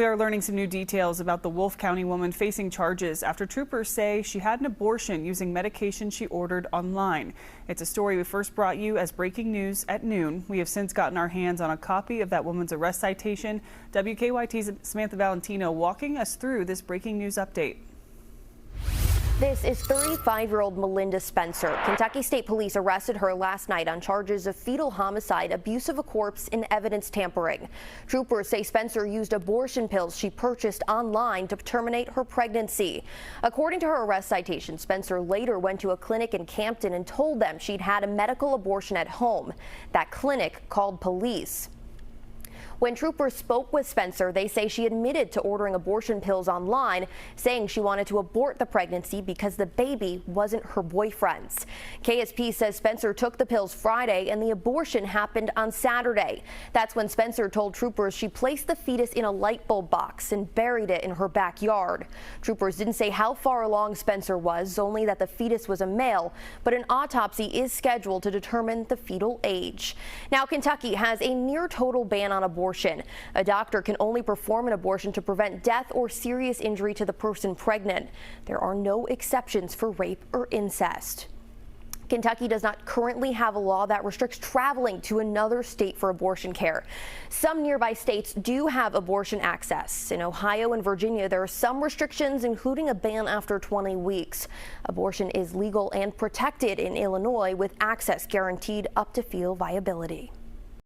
We are learning some new details about the Wolfe County woman facing charges after troopers say she had an abortion using medication she ordered online. It's a story we first brought you as breaking news at noon. We have since gotten our hands on a copy of that woman's arrest citation. WKYT's Samantha Valentino walking us through this breaking news update. This is 35-year-old Melinda Spencer. Kentucky State Police arrested her last night on charges of fetal homicide, abuse of a corpse, and evidence tampering. Troopers say Spencer used abortion pills she purchased online to terminate her pregnancy. According to her arrest citation, Spencer later went to a clinic in Campton and told them she'd had a medical abortion at home. That clinic called police. When troopers spoke with Spencer, they say she admitted to ordering abortion pills online, saying she wanted to abort the pregnancy because the baby wasn't her boyfriend's. KSP says Spencer took the pills Friday and the abortion happened on Saturday. That's when Spencer told troopers she placed the fetus in a light bulb box and buried it in her backyard. Troopers didn't say how far along Spencer was, only that the fetus was a male, but an autopsy is scheduled to determine the fetal age. Now, Kentucky has a near total ban on abortion. A doctor can only perform an abortion to prevent death or serious injury to the person pregnant. There are no exceptions for rape or incest. Kentucky does not currently have a law that restricts traveling to another state for abortion care. Some nearby states do have abortion access. In Ohio and Virginia, there are some restrictions, including a ban after 20 weeks. Abortion is legal and protected in Illinois, with access guaranteed up to fetal viability.